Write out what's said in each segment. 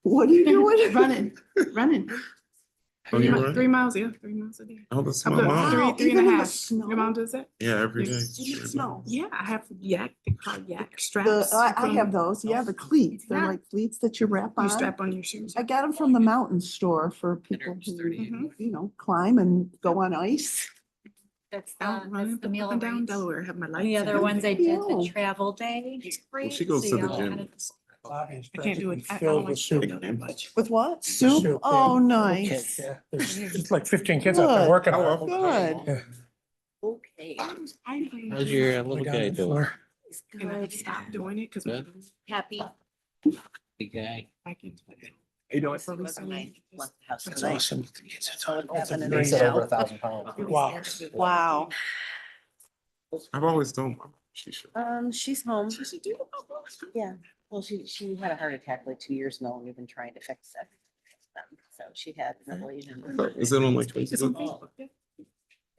What are you doing? Running. Oh, you run? 3 miles, yeah, 3 miles a day. Oh, that's Up my to mom. Wow, three and even a in the half. snow? Your mom does that? Yeah, every day. Yes. In the snow. Yeah, I have yak, they call yak The, straps. I have those, yeah, the cleats. They're Yeah. like cleats that you wrap You on. strap on your shoes. I got them from the mountain store for people who, Mhm. climb and go on ice. That's Out running the up meal and down rates. Delaware, have my lights. The other and ones I everything. did, the Ew. travel day. Well, she goes to the gym. I can't do it. I don't like to do that much. With what? Soup? Soup, Oh, yeah. nice. Yeah, there's just like 15 kids out there Good. working. How on it. often? Good. Okay. How's your little Way down guy the doing? floor. And I stopped doing it because Good. Happy. Big guy. I can. You know, That's awesome. happening Great. now. over 1,000 pounds. Wow. Wow. I've always done. She should. She's home. She should do it. Yeah. Well, she had a heart attack like 2 years ago and we've been trying to fix it. So she had an ablation Is it on like It's on Facebook? Facebook. Yeah.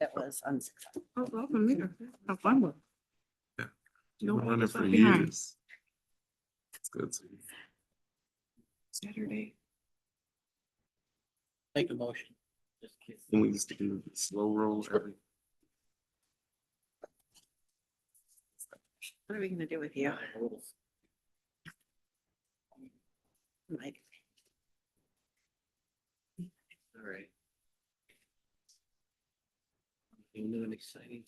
that was unsuccessful. Oh, well, for me, have fun with. Yeah. No Been running one's for left behind. years. It's good. Saturday. Make a motion. Just kidding. And we used to do slow roll every. What are we gonna do with you? Mike. All right. You new and exciting.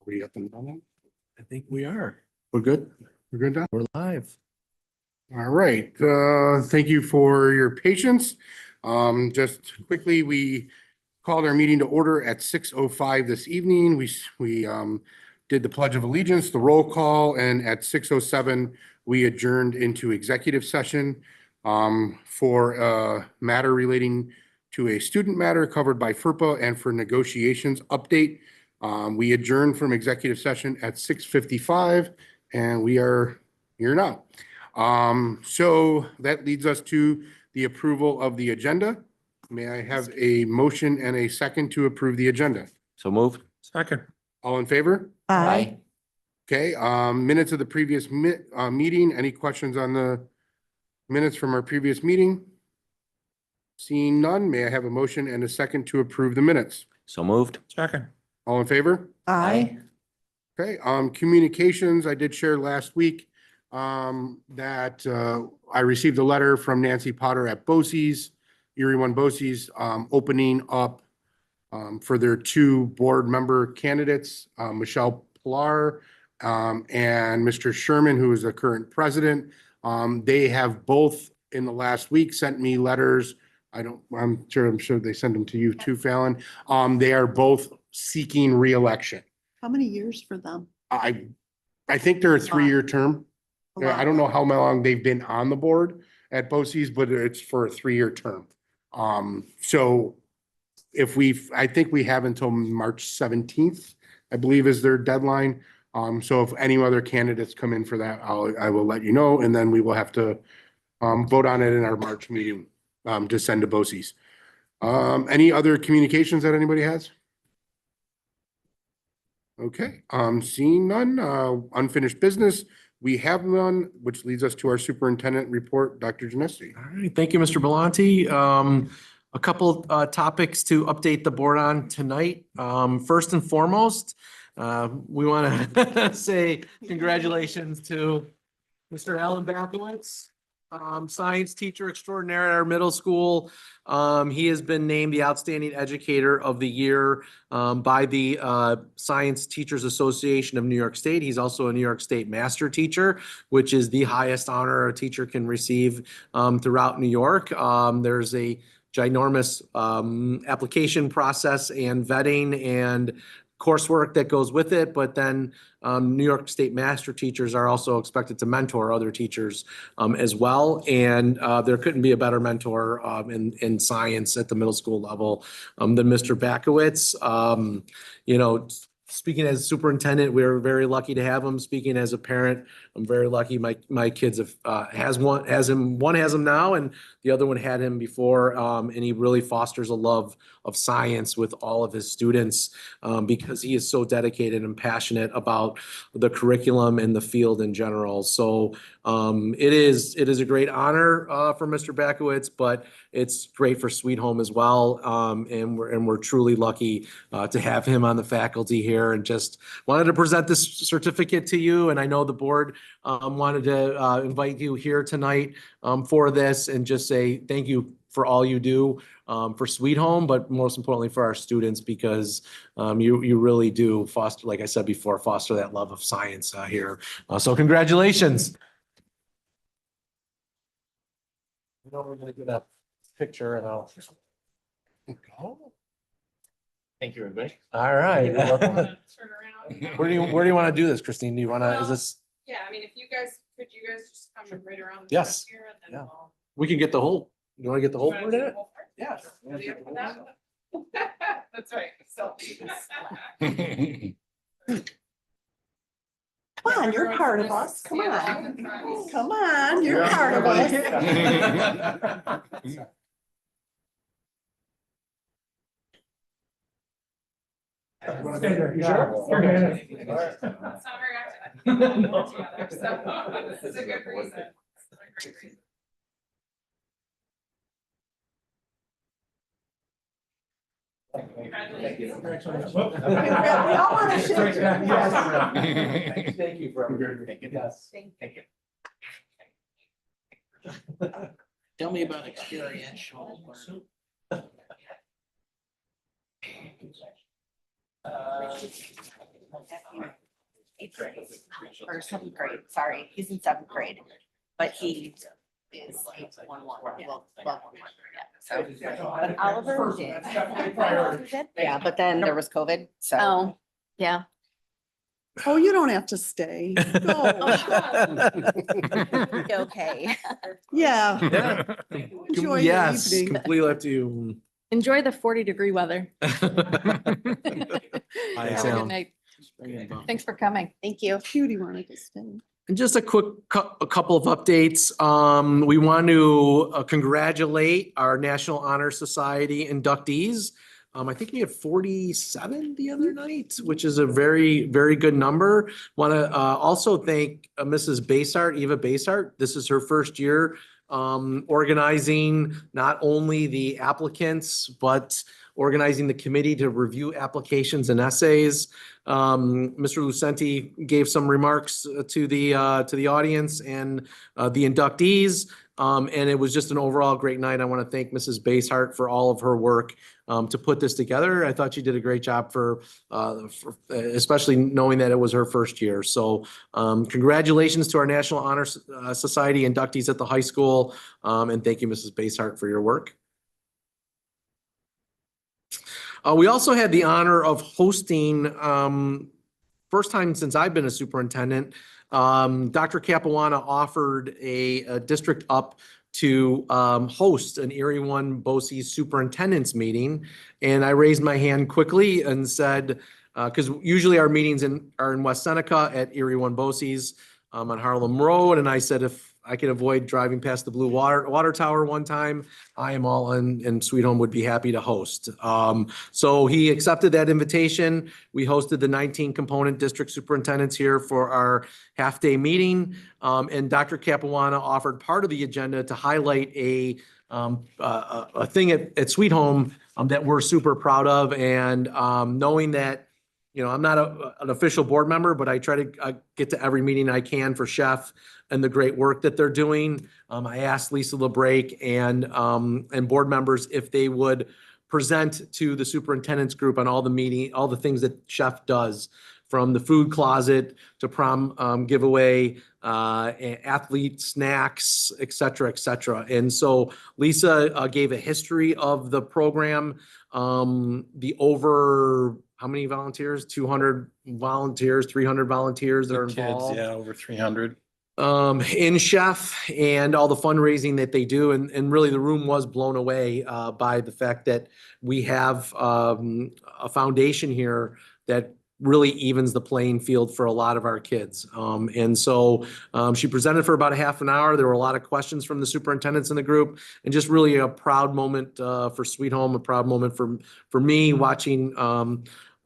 We up and running? I think we are. We're good? We're good now? We're live. All right, thank you for your patience. Just quickly, we called our meeting to order at 6:05 this evening. We did the Pledge of Allegiance, the roll call, and at 6:07, we adjourned into executive session for a matter relating to a student matter covered by FERPA and for negotiations update. We adjourned from executive session at 6:55 and we are here now. So that leads us to the approval of the agenda. May I have a motion and a second to approve the agenda? So moved. Second. All in favor? Bye. Okay, minutes of the previous meeting. Any questions on the minutes from our previous meeting? Seeing none, may I have a motion and a second to approve the minutes? So moved. Second. All in favor? Aye. Okay, communications, I did share last week, that, I received a letter from Nancy Potter at BOCES, Erie One BOCES, opening up, for their 2 board member candidates, Michelle Pilar, and Mr. Sherman, who is the current president. They have both in the last week sent me letters. I'm sure they sent them to you too, Fallon. They are both seeking reelection. How many years for them? I think they're a 3-year term. I don't know how long they've been on the board at BOCES, but it's for a 3-year term. So I think we have until March 17th, I believe is their deadline. So if any other candidates come in for that, I will let you know, and then we will have to vote on it in our March meeting to send to BOCES. Any other communications that anybody has? Okay, seeing none, unfinished business. We have none, which leads us to our superintendent report, Dr. Genesti. All right, thank you, Mr. Belanti. A couple topics to update the board on tonight. First and foremost, we want to say congratulations to Mr. Alan Bakowitz, science teacher extraordinaire at our middle school. He has been named the Outstanding Educator of the Year by the Science Teachers Association of New York State. He's also a New York State Master Teacher, which is the highest honor a teacher can receive throughout New York. There's a ginormous application process and vetting and coursework that goes with it, but then New York State Master Teachers are also expected to mentor other teachers as well. And there couldn't be a better mentor in science at the middle school level than Mr. Bakowitz. Speaking as superintendent, we're very lucky to have him. Speaking as a parent, I'm very lucky. My kids have, one has him now, and the other one had him before. And he really fosters a love of science with all of his students, because he is so dedicated and passionate about the curriculum and the field in general. So, it is a great honor, for Mr. Bakowitz, but it's great for Sweet Home as well. And we're truly lucky, to have him on the faculty here, and just wanted to present this certificate to you. And I know the board, wanted to, invite you here tonight, for this, and just say thank you for all you do, for Sweet Home, but most importantly for our students, because, you really do foster, like I said before, foster that love of science, here. So congratulations. You know, we're gonna get a picture and I'll. Thank you, everybody. All right. Turn around. Where do you want to do this, Christine? Do you want to, is this, Yeah, I mean, if you guys, could you guys just come right around? the Yes. front here and then Yeah. we'll- we can get the whole, you want to get the whole You board wanna in do it? the whole part? Yeah. Really up for that? That's right. Come on, you're part of us. Come on. Come on, you're part of us. Stay there. You sure? Okay. It's not very often together, so this is a good reason. This is a great reason. Congratulations. We all want to shake your hand. Thank you for everything. Yes. Thank you. Tell me about experiential learning. Eighth grade, or seventh grade, sorry, he's in seventh grade, but he is 8-1-1, well, 12-1-1, yeah, so. But Oliver did. Yeah, but then there was COVID, so. Oh, yeah. Oh, you don't have to stay. Go. Okay. Yeah. Yeah. Enjoy the Yes, evening. completely up to you. Enjoy the 40-degree weather. Hi, Have a Sam. good night. Thanks for coming. Thank you. Cutie wanted to stay. And just a quick a couple of updates. We want to congratulate our National Honor Society inductees. I think we had 47 the other night, which is a very, very good number. Want to also thank Mrs. Basart, Eva Basart. This is her first year organizing not only the applicants, but organizing the committee to review applications and essays. Mr. Lucenti gave some remarks to the audience and the inductees. And it was just an overall great night. I want to thank Mrs. Basehart for all of her work to put this together. I thought she did a great job for especially knowing that it was her first year. So congratulations to our National Honor Society inductees at the high school. And thank you, Mrs. Basehart, for your work. We also had the honor of hosting, first time since I've been a superintendent, Dr. Capuana offered a district up to host an Erie One BOCES superintendent's meeting. And I raised my hand quickly and said, because usually our meetings are in West Seneca at Erie One BOCES on Harlem Road. And I said, if I could avoid driving past the Blue Water Tower one time, I am all in, and Sweet Home would be happy to host. So he accepted that invitation. We hosted the 19 component district superintendents here for our half-day meeting. And Dr. Capuana offered part of the agenda to highlight a thing at Sweet Home that we're super proud of. And knowing that, you know, I'm not an official board member, but I try to get to every meeting I can for Chef and the great work that they're doing. I asked Lisa LeBrake and board members if they would present to the superintendent's group on all the things that Chef does, from the food closet to prom giveaway, athlete snacks, et cetera, et cetera. And so Lisa gave a history of the program, the over, how many volunteers? 200 volunteers, 300 volunteers that are involved. Yeah, over 300. In Chef and all the fundraising that they do. And really the room was blown away by the fact that we have a foundation here that really evens the playing field for a lot of our kids. And so she presented for about a half an hour. There were a lot of questions from the superintendents in the group, and just really a proud moment for Sweet Home, a proud moment for me watching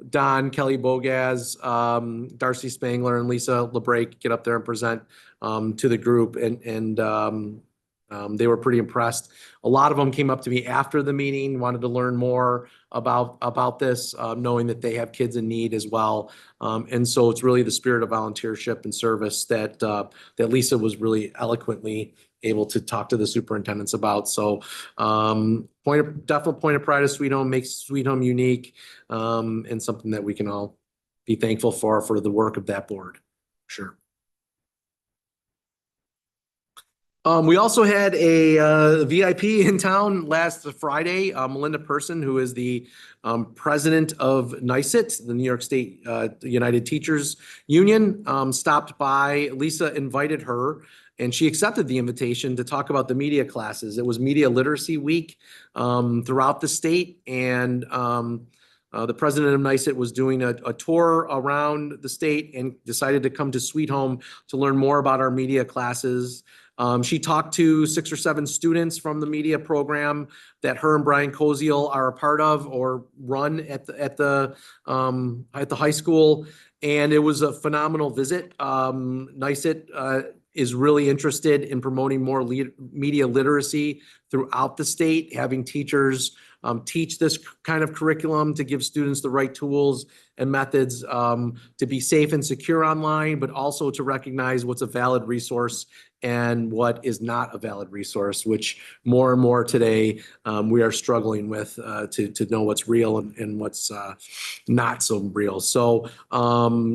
Don, Kelly Bogaz, Darcy Spangler, and Lisa LeBrake get up there and present to the group, and they were pretty impressed. A lot of them came up to me after the meeting, wanted to learn more about this, knowing that they have kids in need as well. And so it's really the spirit of volunteership and service that Lisa was really eloquently able to talk to the superintendents about. So definite point of pride of Sweet Home, makes Sweet Home unique, and something that we can all be thankful for the work of that board. Sure. We also had a VIP in town last Friday, Melinda Person, who is the president of NYSUT, the New York State United Teachers Union, stopped by. Lisa invited her, and she accepted the invitation to talk about the media classes. It was Media Literacy Week throughout the state, and the president of NYSUT was doing a tour around the state and decided to come to Sweet Home to learn more about our media classes. She talked to 6 or 7 students from the media program that her and Brian Koziel are a part of or run at the high school, and it was a phenomenal visit. NYSUT is really interested in promoting more media literacy throughout the state, having teachers teach this kind of curriculum to give students the right tools and methods to be safe and secure online, but also to recognize what's a valid resource and what is not a valid resource, which more and more today we are struggling with to know what's real and what's not so real. So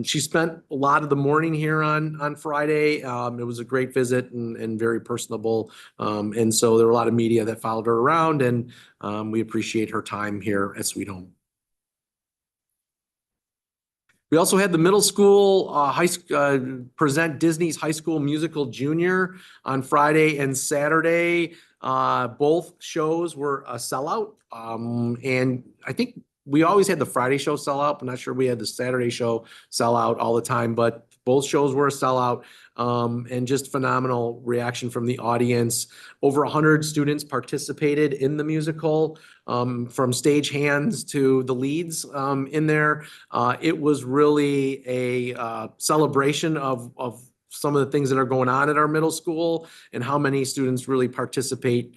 she spent a lot of the morning here on Friday. It was a great visit and very personable. And so there were a lot of media that followed her around, and we appreciate her time here at Sweet Home. We also had the middle school present Disney's High School Musical Junior on Friday and Saturday. Both shows were a sellout. And I think we always had the Friday show sell out. I'm not sure we had the Saturday show sell out all the time, but both shows were a sellout. And just phenomenal reaction from the audience. Over 100 students participated in the musical, from stagehands to the leads in there. It was really a celebration of some of the things that are going on at our middle school and how many students really participate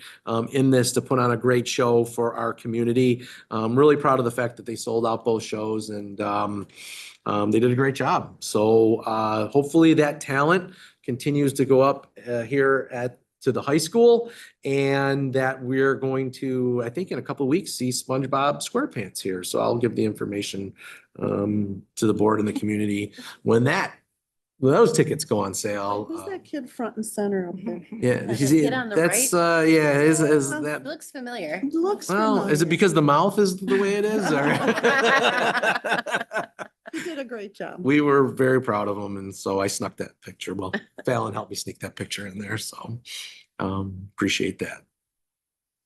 in this to put on a great show for our community. I'm really proud of the fact that they sold out both shows, and they did a great job. So hopefully that talent continues to go up here to the high school, and that we're going to, I think in a couple of weeks, see SpongeBob SquarePants here. So I'll give the information to the board and the community when those tickets go on sale. Who's that kid front and center up there? Yeah, That you see, kid on the that's right? yeah. Is It that? looks familiar. Looks Well, is it familiar. because the mouth is the way it is? Or? You did a great job. We were very proud of him, and so I snuck that picture. Well, Fallon helped me sneak that picture in there, so appreciate that.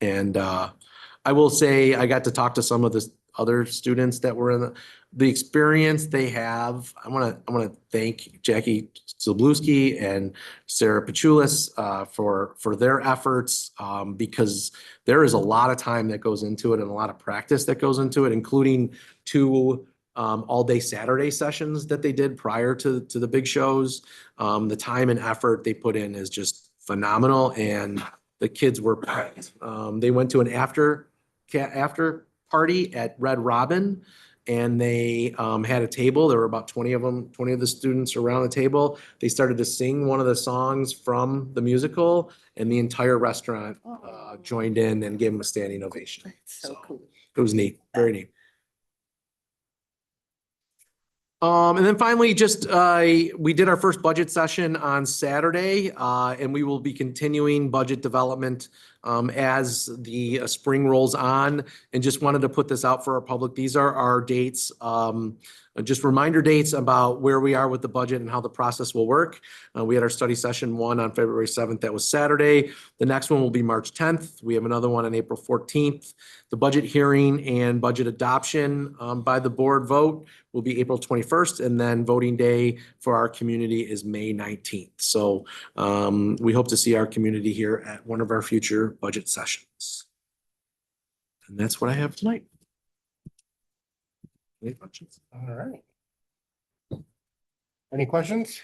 And I will say I got to talk to some of the other students that were in the experience they have. I want to thank Jackie Zablewski and Sarah Pachulis for their efforts, because there is a lot of time that goes into it and a lot of practice that goes into it, including 2 all-day Saturday sessions that they did prior to the big shows. The time and effort they put in is just phenomenal, and the kids were packed. They went to an after party at Red Robin, and they had a table. There were about 20 of them, 20 of the students around the table. They started to sing one of the songs from the musical, and the entire restaurant joined in and gave them a standing ovation. So cool. It was neat, very neat. And then finally, just we did our first budget session on Saturday, and we will be continuing budget development as the spring rolls on, and just wanted to put this out for our public. These are our dates, just reminder dates about where we are with the budget and how the process will work. We had our study session one on February 7th. That was Saturday. The next one will be March 10th. We have another one on April 14th. The budget hearing and budget adoption by the board vote will be April 21st, and then voting day for our community is May 19th. So we hope to see our community here at one of our future budget sessions. And that's what I have tonight. Any questions? All right. Any questions?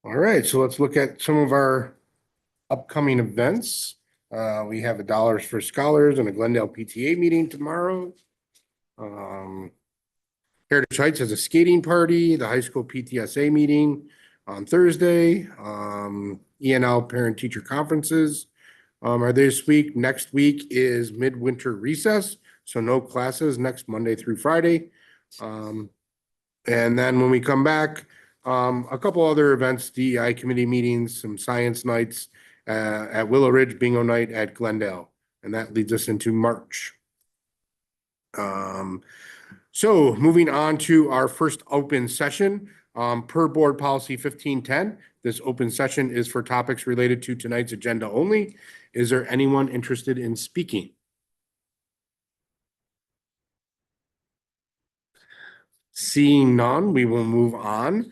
All right, so let's look at some of our upcoming events. We have a Dollars for Scholars and a Glendale PTA meeting tomorrow. Heritage Heights has a skating party, the high school PTSA meeting on Thursday. ENL parent teacher conferences are this week. Next week is midwinter recess, so no classes next Monday through Friday. And then when we come back, a couple other events, DEI committee meetings, some science nights at Willow Ridge, bingo night at Glendale, and that leads us into March. So moving on to our first open session, per board policy 1510, this open session is for topics related to tonight's agenda only. Is there anyone interested in speaking? Seeing none, we will move on.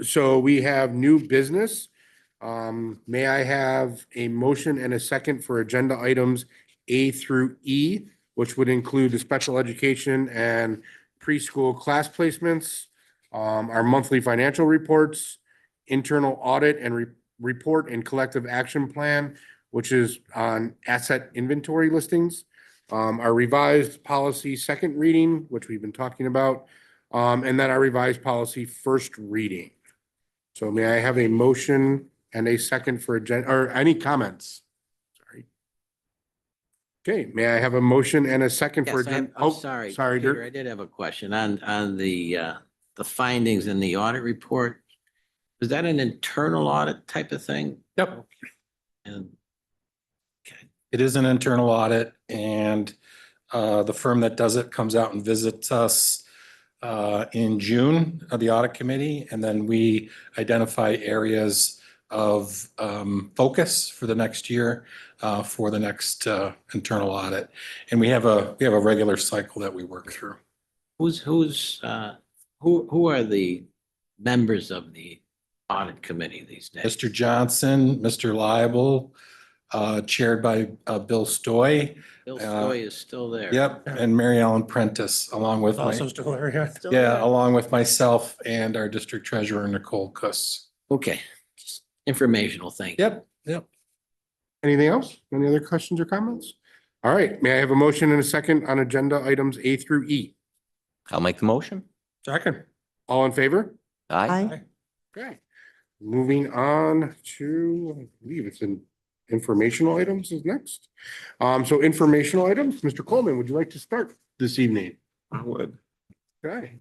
So we have new business. May I have a motion and a second for agenda items A through E, which would include the special education and preschool class placements, our monthly financial reports, internal audit and report and collective action plan, which is on asset inventory listings, our revised policy second reading, which we've been talking about, and then our revised policy first reading. So may I have a motion and a second for agenda, or any comments? Sorry. Okay, may I have a motion and a second for Yes, agenda? I'm sorry. Sorry, Peter, Dirk. I did have a question on the findings in the audit report. Was that an internal audit type of thing? Yep, And it is an internal audit, and the firm that does it comes out and visits us in June of the audit committee, and then we identify areas of focus for the next year for the next internal audit. And we have a regular cycle that we work through. who are the members of the audit committee these days? Mr. Johnson, Mr. Liable, chaired by Bill Stoy. Bill Stoy is still there. Yep, and Mary Ellen Prentice, along with my, still there, yeah, along with myself and our district treasurer, Nicole Kuss. Okay, just informational thing. Yep, yep. Anything else? Any other questions or comments? All right, may I have a motion and a second on agenda items A through E? I'll make the motion. Second. All in favor? Aye. Okay. Moving on to, I believe it's in informational items is next. So informational items, Mr. Coleman, would you like to start this evening? I would. Okay.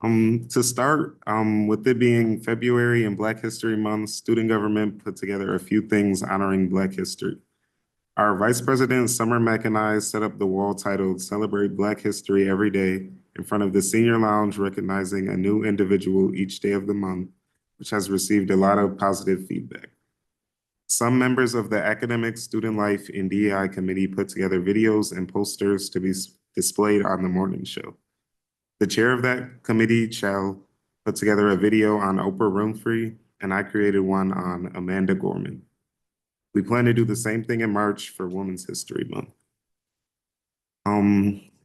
To start, with it being February and Black History Month, student government put together a few things honoring Black history. Our Vice President, Summer Mack, and I set up the wall titled Celebrate Black History Every Day in front of the senior lounge, recognizing a new individual each day of the month, which has received a lot of positive feedback. Some members of the Academic, Student Life, and DEI committee put together videos and posters to be displayed on the morning show. The chair of that committee, Chell, put together a video on Oprah Winfrey, and I created one on Amanda Gorman. We plan to do the same thing in March for Women's History Month.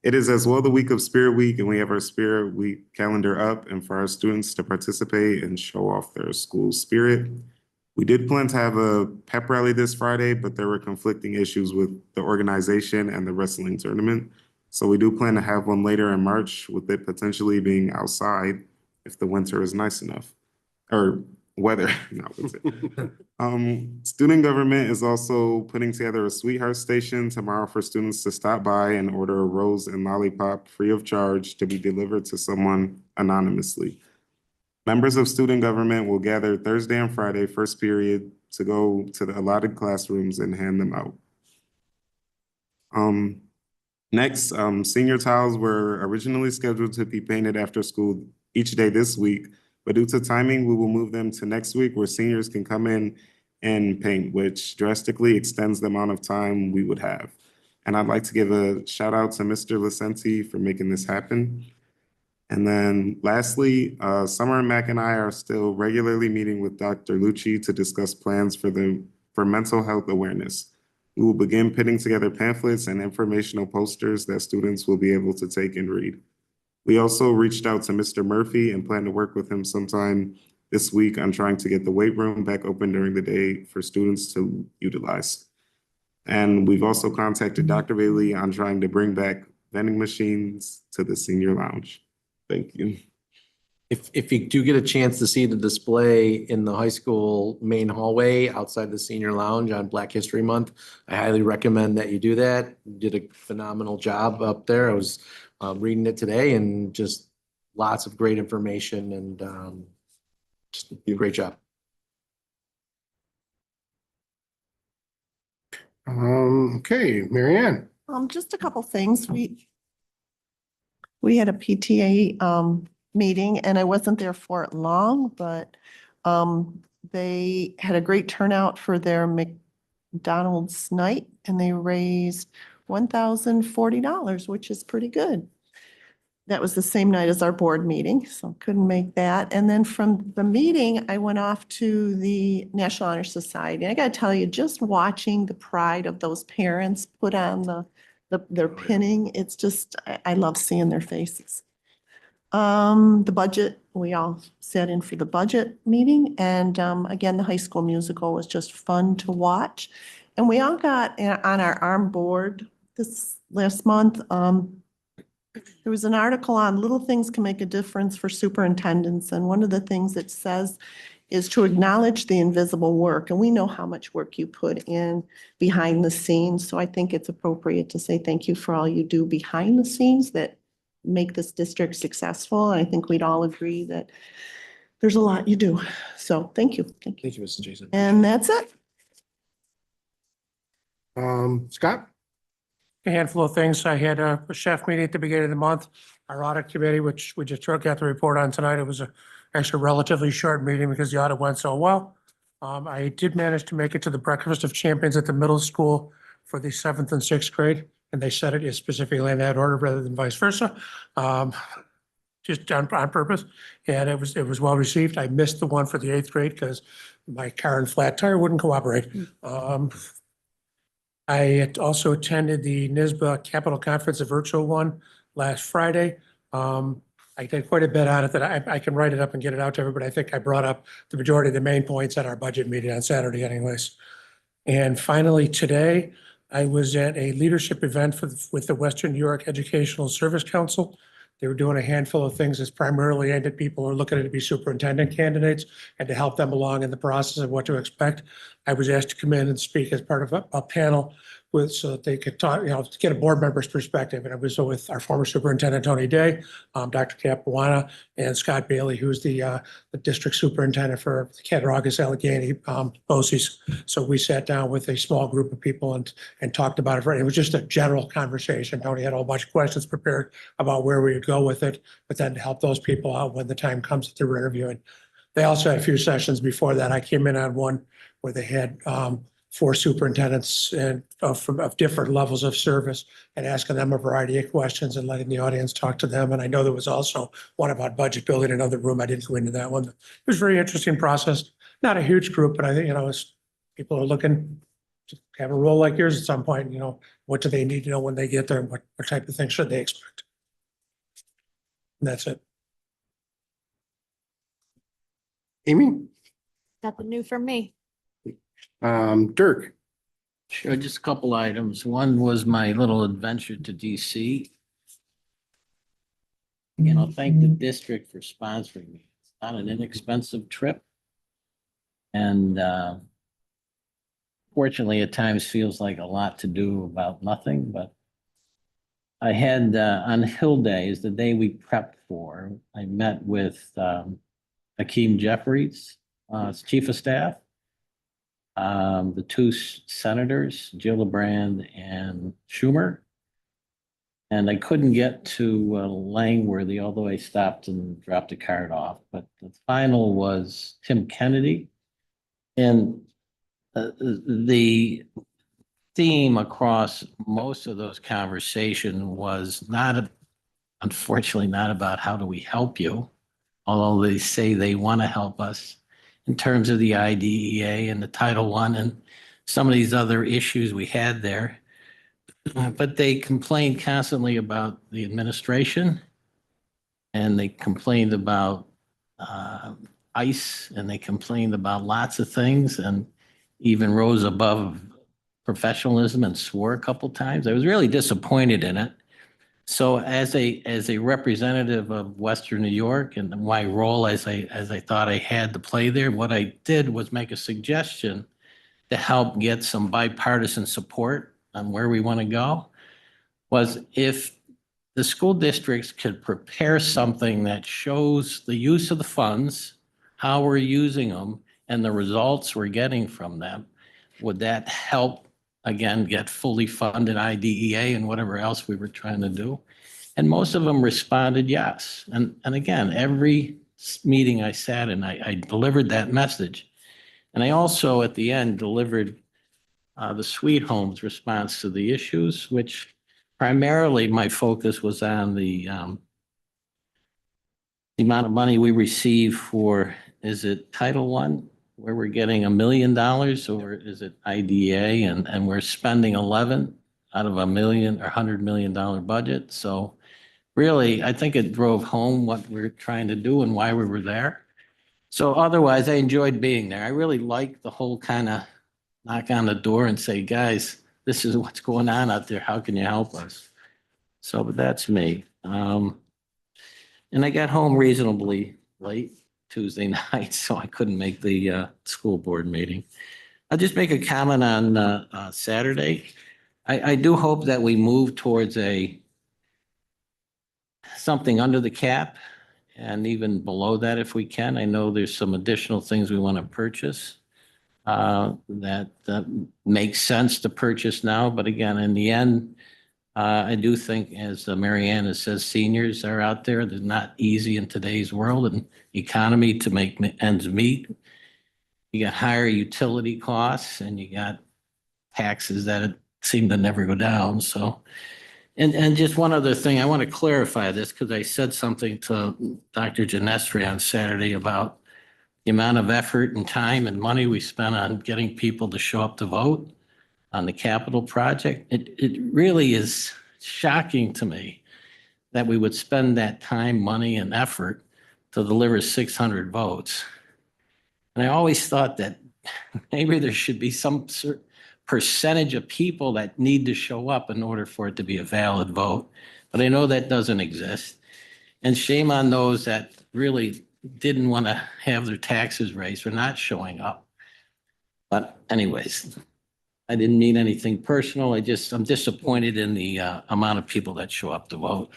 It is as well the week of Spirit Week, and we have our Spirit Week calendar up, and for our students to participate and show off their school spirit. We did plan to have a pep rally this Friday, but there were conflicting issues with the organization and the wrestling tournament. So we do plan to have one later in March, with it potentially being outside if the winter is nice enough, or weather, not winter. Student government is also putting together a sweetheart station tomorrow for students to stop by and order a rose and lollipop free of charge to be delivered to someone anonymously. Members of student government will gather Thursday and Friday, first period, to go to the allotted classrooms and hand them out. Next, senior tiles were originally scheduled to be painted after school each day this week, but due to timing, we will move them to next week where seniors can come in and paint, which drastically extends the amount of time we would have. And I'd like to give a shout out to Mr. Licenti for making this happen. And then lastly, Summer and Mac and I are still regularly meeting with Dr. Lucci to discuss plans for mental health awareness. We will begin putting together pamphlets and informational posters that students will be able to take and read. We also reached out to Mr. Murphy and plan to work with him sometime this week on trying to get the weight room back open during the day for students to utilize. And we've also contacted Dr. Bailey on trying to bring back vending machines to the senior lounge. Thank you. If you do get a chance to see the display in the high school main hallway outside the senior lounge on Black History Month, I highly recommend that you do that. You did a phenomenal job up there. I was reading it today and just lots of great information and just a great job. Okay, Mary Ann. Just a couple things. We had a PTA meeting and I wasn't there for it long, but they had a great turnout for their McDonald's night and they raised $1,040, which is pretty good. That was the same night as our board meeting, so couldn't make that. And then from the meeting, I went off to the National Honor Society. I gotta tell you, just watching the pride of those parents put on their pinning, it's just, I love seeing their faces. The budget, we all sat in for the budget meeting and again, the high school musical was just fun to watch. And we all got on our ARM board this last month. There was an article on little things can make a difference for superintendents. And one of the things it says is to acknowledge the invisible work. And we know how much work you put in behind the scenes. So I think it's appropriate to say thank you for all you do behind the scenes that make this district successful. And I think we'd all agree that there's a lot you do. So thank you. Thank you. Thank you, Mrs. Jason. And that's it. Scott? A handful of things. I had a chef meeting at the beginning of the month. Our audit committee, which we just got the report on tonight. It was actually a relatively short meeting because the audit went so well. I did manage to make it to the Breakfast of Champions at the middle school for the 7th and 6th grade. And they said it specifically in that order rather than vice versa. Just on purpose. And it was well received. I missed the one for the 8th grade because my car and flat tire wouldn't cooperate. I had also attended the NISBA Capital Conference, a virtual one, last Friday. I did quite a bit on it that I can write it up and get it out to everybody. I think I brought up the majority of the main points at our budget meeting on Saturday anyways. And finally, today, I was at a leadership event with the Western New York Educational Service Council. They were doing a handful of things that's primarily aimed at people who are looking to be superintendent candidates and to help them along in the process of what to expect. I was asked to come in and speak as part of a panel so that they could talk, to get a board member's perspective. And I was with our former superintendent, Tony Day, Dr. Capuana, and Scott Bailey, who's the district superintendent for the Cattaraugus Allegheny BOCES. So we sat down with a small group of people and talked about it. It was just a general conversation. Tony had a whole bunch of questions prepared about where we would go with it, but then to help those people out when the time comes that they were interviewing. They also had a few sessions before that. I came in on one where they had 4 superintendents and of different levels of service and asking them a variety of questions and letting the audience talk to them. And I know there was also one about budget building, another room. I didn't go into that one. It was a very interesting process. Not a huge group, but I think, as people are looking to have a role like yours at some point, what do they need to know when they get there and what type of things should they expect? And that's it. Amy? Nothing new from me. Dirk? Sure, just a couple items. One was my little adventure to DC. And I'll thank the district for sponsoring me. It's not an inexpensive trip. And fortunately, at times feels like a lot to do about nothing, but I had on Hill Day is the day we prepped for. I met with Hakeem Jeffries, as Chief of Staff. The two senators, Gillibrand and Schumer. And I couldn't get to Langworthy, although I stopped and dropped a card off. But the final was Tim Kennedy. And the theme across most of those conversations was unfortunately not about how do we help you, although they say they want to help us in terms of the IDEA and the Title I and some of these other issues we had there. But they complained constantly about the administration, and they complained about ICE, and they complained about lots of things, and even rose above professionalism and swore a couple times. I was really disappointed in it. So as a representative of Western New York and my role as I thought I had to play there, what I did was make a suggestion to help get some bipartisan support on where we want to go, was if the school districts could prepare something that shows the use of the funds, how we're using them, and the results we're getting from them, would that help, again, get fully funded IDEA and whatever else we were trying to do? And most of them responded yes. And again, every meeting I sat in, I delivered that message. And I also, at the end, delivered the Sweet Homes response to the issues, which primarily my focus was on the amount of money we receive for, is it Title I, where we're getting $1 million, or is it IDEA? And we're spending 11 out of $1 million or $100 million budget. So really, I think it drove home what we're trying to do and why we were there. So otherwise, I enjoyed being there. I really liked the whole kind of knock on the door and say, guys, this is what's going on out there. How can you help us? So, but that's me. And I got home reasonably late Tuesday night, so I couldn't make the school board meeting. I'll just make a comment on Saturday. I do hope that we move towards something under the cap and even below that if we can. I know there's some additional things we want to purchase that makes sense to purchase now. But again, in the end, I do think, as Mary Ann says, seniors are out there. They're not easy in today's world and economy to make ends meet. You got higher utility costs and you got taxes that seem to never go down. So, and just one other thing, I want to clarify this because I said something to Dr. Genestri on Saturday about the amount of effort and time and money we spent on getting people to show up to vote on the Capitol project. It really is shocking to me that we would spend that time, money, and effort to deliver 600 votes. And I always thought that maybe there should be some percentage of people that need to show up in order for it to be a valid vote. But I know that doesn't exist. And shame on those that really didn't want to have their taxes raised for not showing up. But anyways, I didn't mean anything personal. I'm disappointed in the amount of people that show up to vote.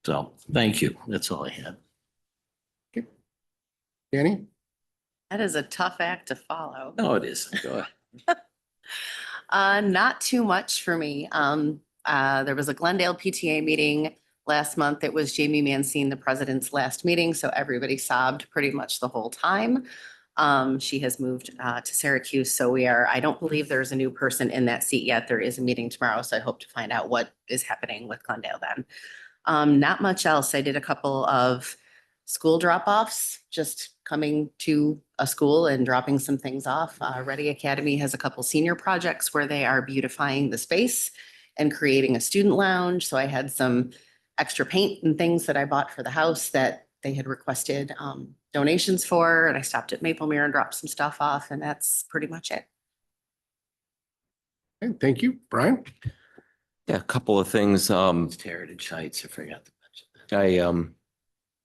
So thank you. That's all I had. Danny? That is a tough act to follow. No, it isn't. Go ahead. Not too much for me. There was a Glendale PTA meeting last month. It was Jamie Mancine, the president's last meeting, so everybody sobbed pretty much the whole time. She has moved to Syracuse, so I don't believe there's a new person in that seat yet. There is a meeting tomorrow, so I hope to find out what is happening with Glendale then. Not much else. I did a couple of school drop-offs, just coming to a school and dropping some things off. Ready Academy has a couple senior projects where they are beautifying the space and creating a student lounge. So I had some extra paint and things that I bought for the house that they had requested donations for. And I stopped at Maple Mirror and dropped some stuff off, and that's pretty much it. Okay, thank you. Brian? Yeah, a couple of things. It's Heritage Heights. I forgot to mention that.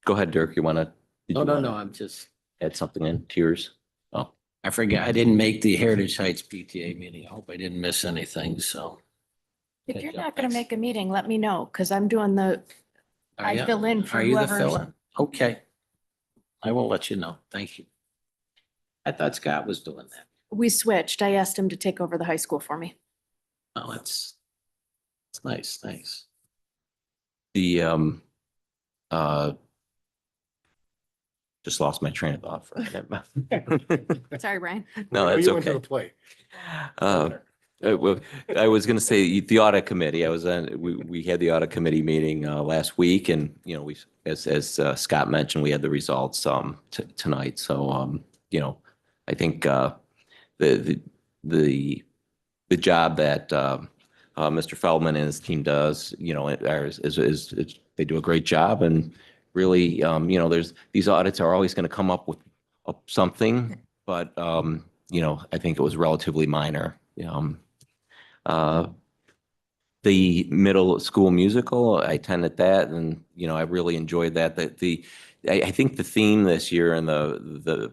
Go ahead, Dirk. You want to? No, I'm just, Add something in, tears. Oh, I forget. I didn't make the Heritage Heights PTA meeting. I hope I didn't miss anything, so. If you're not gonna make a meeting, let me know, because I'm doing Are I you- fill in for Are you the whoever. fill-in? Okay. I will let you know. Thank you. I thought Scott was doing that. We switched. I asked him to take over the high school for me. Oh, it's nice, nice. The, just lost my train of thought for a minute. Sorry, Brian. No, Oh, that's you went to okay. the play. Well, I was gonna say the audit committee, we had the audit committee meeting last week and, you know, as Scott mentioned, we had the results tonight. So, you know, I think the job that Mr. Feldman and his team does, you know, is they do a great job and really, you know, these audits are always going to come up with something, but, you know, I think it was relatively minor. The middle school musical, I attended that and, you know, I really enjoyed that. I think the theme this year and the,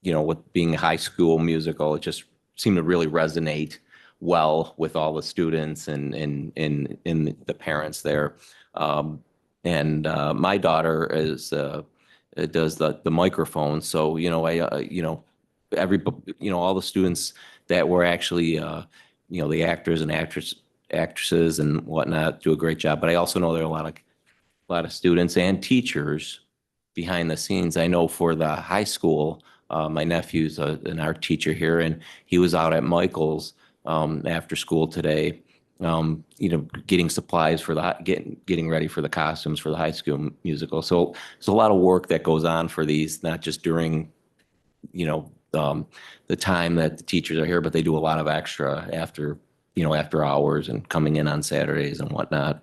you know, with being a high school musical, it just seemed to really resonate well with all the students and the parents there. And my daughter does the microphone. So, you know, you know, all the students that were actually, you know, the actors and actresses and whatnot do a great job. But I also know there are a lot of students and teachers behind the scenes. I know for the high school, my nephew's an art teacher here, and he was out at Michael's after school today, you know, getting supplies for getting ready for the costumes for the high school musical. So there's a lot of work that goes on for these, not just during, you know, the time that the teachers are here, but they do a lot of extra after, you know, after hours and coming in on Saturdays and whatnot.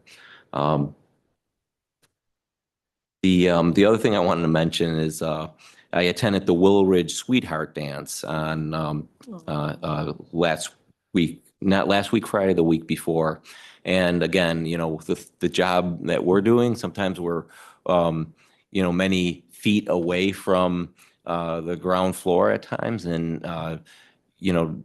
The other thing I wanted to mention is I attended the Willow Ridge Sweetheart Dance on last week, not last week Friday, the week before. And again, you know, the job that we're doing, sometimes we're, you know, many feet away from the ground floor at times. And, you know,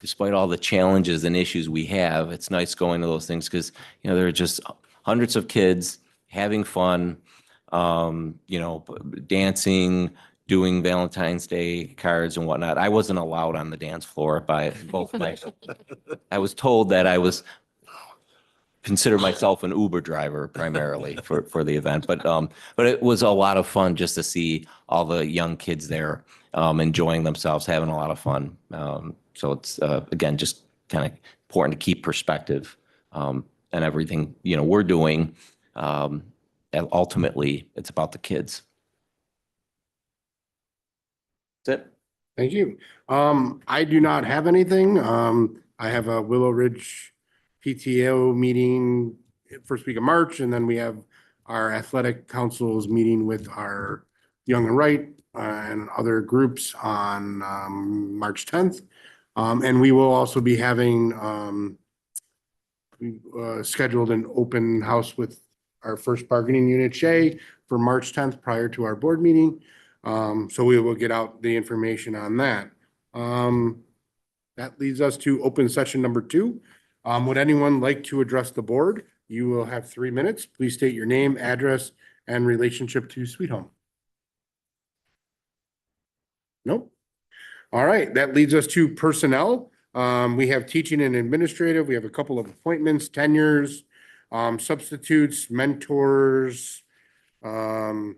despite all the challenges and issues we have, it's nice going to those things because, you know, there are just hundreds of kids having fun, you know, dancing, doing Valentine's Day cards and whatnot. I wasn't allowed on the dance floor by both my, I was told that I was consider myself an Uber driver primarily for the event, but it was a lot of fun just to see all the young kids there, enjoying themselves, having a lot of fun. So it's, again, just kind of important to keep perspective, and everything, you know, we're doing, and ultimately it's about the kids. That's it. Thank you. I do not have anything. I have a Willow Ridge PTO meeting first week of March, and then we have our athletic councils meeting with our Young and Right and other groups on March 10th. And we will also be having scheduled an open house with our first bargaining unit, Shay, for March 10th prior to our board meeting. So we will get out the information on that. That leads us to open session number 2. Would anyone like to address the board? You will have 3 minutes. Please state your name, address, and relationship to Sweet Home. Nope. All right, that leads us to personnel. We have teaching and administrative. We have a couple of appointments, tenures, substitutes, mentors, a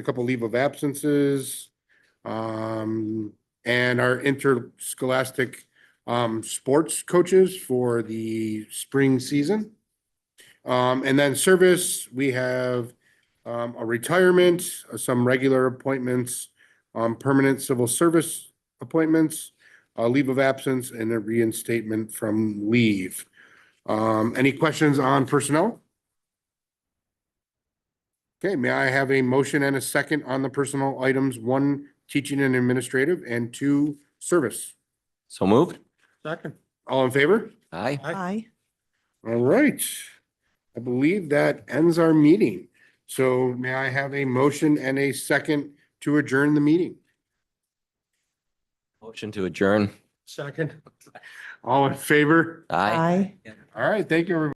couple leave of absences, and our interscholastic sports coaches for the spring season. And then service, we have a retirement, some regular appointments, permanent civil service appointments, a leave of absence, and a reinstatement from leave. Any questions on personnel? Okay, may I have a motion and a second on the personnel items, 1, teaching and administrative, and 2, service? So moved. Second. All in favor? Aye. Aye. All right. I believe that ends our meeting. So may I have a motion and a second to adjourn the meeting? Motion to adjourn. Second. All in favor? Aye. Aye. All right, thank you, everybody.